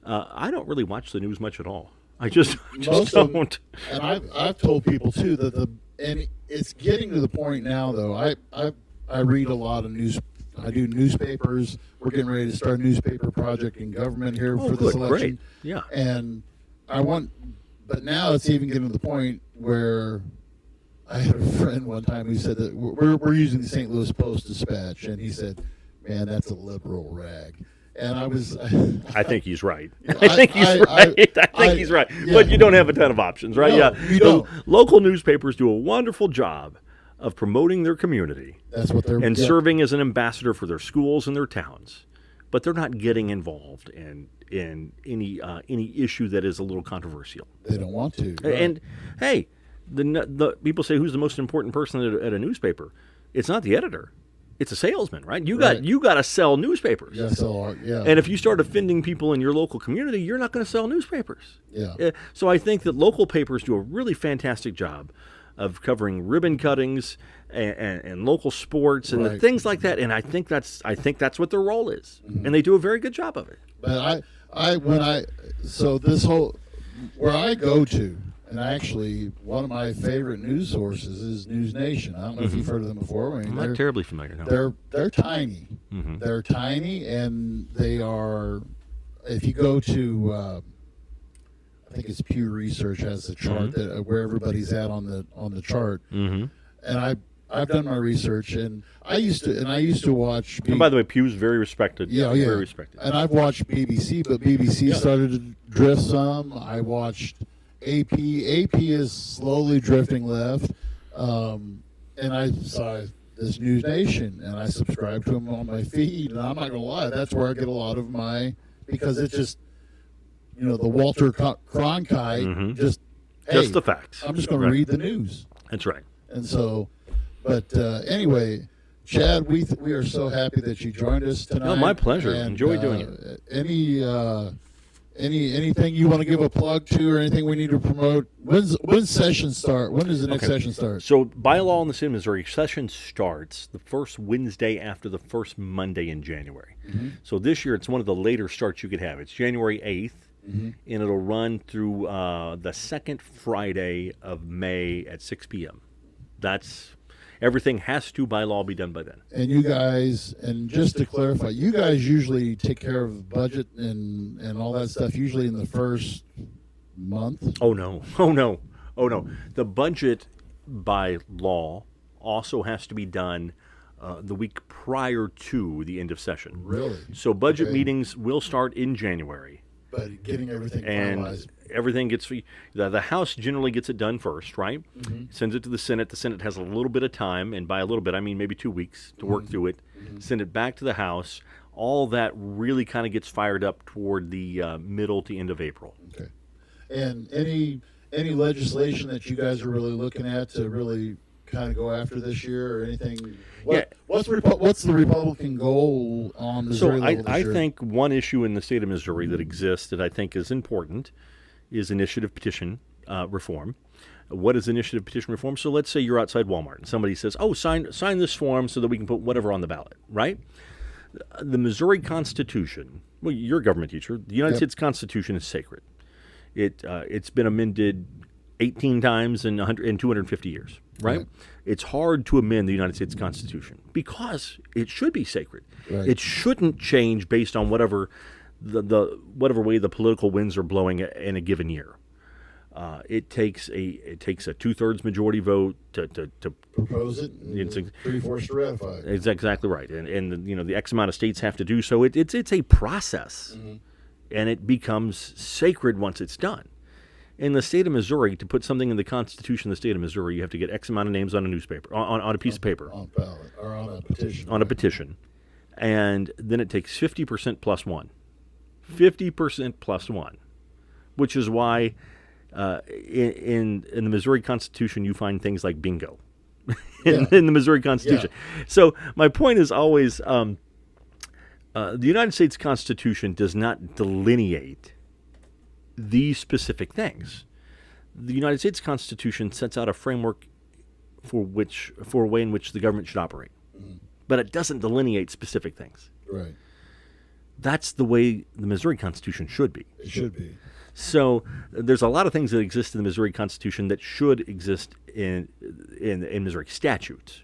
I don't really watch the news much at all. I just don't. And I've told people too and it's getting to the point now though. I read a lot of news. I do newspapers. We're getting ready to start a newspaper project in government here for this election. Great. Yeah. And but now it's even getting to the point where I had a friend one time who said that we're using the St. Louis Post-Dispatch, and he said, "Man, that's a liberal rag." And I think he's right. I think he's right. Yeah. But you don't have a ton of options, right? No, you don't. Local newspapers do a wonderful job of promoting their community. That's what they're serving as an ambassador for their schools and their towns. But they're not getting involved in any issue that is a little controversial. They don't want to. Right. And hey, the people say, who's the most important person at a newspaper? It's not the editor. It's a salesman, right? You got to sell newspapers. Yeah. And if you start offending people in your local community, you're not going to sell newspapers. Yeah. So I think that local papers do a really fantastic job of covering ribbon cuttings and local sports and the things like that. And I think that's what their role is, and they do a very good job of it. But so this whole where I go to. And actually, one of my favorite news sources is News Nation. I don't know if you've heard of them before. I mean, I'm not terribly familiar. No. They're tiny. Mm-hmm. They're tiny, and they are. If you go to, I think it's Pew Research has a chart that where everybody's at on the chart. Mm-hmm. And I've done my research, and I used to watch. And by the way, Pew's very respected. Yeah. Very respected. And I've watched BBC, but BBC started to drift some. I watched AP is slowly drifting left, and I saw this News Nation, and I subscribed to them on my feed, and I'm not gonna lie, that's where I get a lot of because it's just, the Walter Cronkite, just the facts. I'm just gonna read the news. That's right. And so, but anyway, Chad, we are so happy that you joined us tonight. No, my pleasure. And, enjoy doing it. Anything you want to give a plug to, or anything we need to promote? When's session start? When does the next session start? So by law in the state of Missouri, session starts the first Wednesday after the first Monday in January. Mm-hmm. So this year it's one of the later starts you could have. It's January 8th, and it'll run through the second Friday of May at 6 p.m. Everything has to, by law, be done by then. And you guys, and just to clarify, you guys usually take care of budget and all that stuff usually in the first month? Oh, no. The budget, by law, also has to be done the week prior to the end of session. Really? So budget meetings will start in January. But getting everything And finalized. everything gets the House generally gets it done first, right? Sends it to the Senate. The Senate has a little bit of time, and by a little bit I mean maybe 2 weeks to work through it. Send it back to the House. All that really kind of gets fired up toward the middle to end of April. Okay. And any legislation that you guys are really looking at to really kind of go after this year, or anything? What's the Republican goal on Missouri level this I year? think one issue in the state of Missouri that exists that I think is important is initiative petition reform. What is initiative petition reform? So let's say you're outside Walmart and somebody says, "Oh, sign this form so that we can put whatever on the ballot," right? The Missouri Constitution. Well, you're a government teacher. The United States Constitution is sacred. It's been amended 18 times in 250 years, right? It's hard to amend the United States Constitution because it should be sacred. Right. It shouldn't change based on whatever whatever way the political winds are blowing in a given year. It takes a 2/3 majority vote to propose it, and 3/4 to ratify. It's exactly right, and the X amount of states have to do so. It's a process, and it becomes sacred once it's done. In the state of Missouri, to put something in the Constitution of the state of Missouri, you have to get X amount of names on a newspaper, on a piece of paper. On ballot, or on a petition. On a petition. And then it takes 50% plus one. 50% plus one. Which is why in the Missouri Constitution you find things like bingo. in the Missouri Constitution. Yeah. So my point is always the United States Constitution does not delineate these specific things. The United States Constitution sets out a framework for a way in which the government should operate, but it doesn't delineate specific things. Right. That's the way the Missouri Constitution should be. It should be. So there's a lot of things that exist in the Missouri Constitution that should exist in Missouri statutes.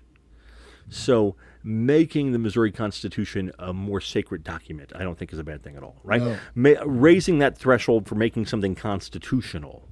So making the Missouri Constitution a more sacred document, I don't think is a bad thing at all, right? No. Raising that threshold for making something constitutional,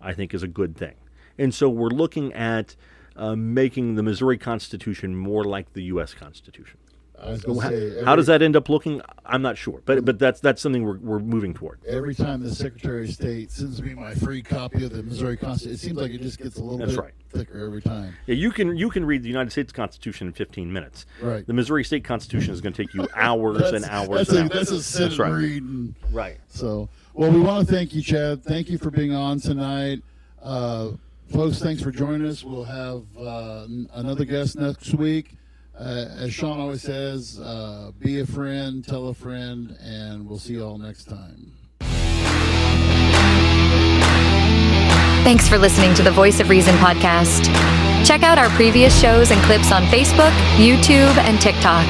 I think, is a good thing. And so we're looking at making the Missouri Constitution more like the U.S. Constitution. I was going to say, How does that end up looking? I'm not sure, but that's something we're moving toward. Every time the Secretary of State sends me my free copy of the Missouri Constitution, it seems like it just gets a little bit thicker every time. Yeah, you can read the United States Constitution in 15 minutes. Right. The Missouri State Constitution is going to take you hours and hours. That's a sit and read. Right. So, well, we want to thank you, Chad. Thank you for being on tonight. Folks, thanks for joining us. We'll have another guest next week. As Sean always says, be a friend, tell a friend, and we'll see you all next time. Thanks for listening to the Voice of Reason podcast. Check out our previous shows and clips on Facebook, YouTube, and TikTok.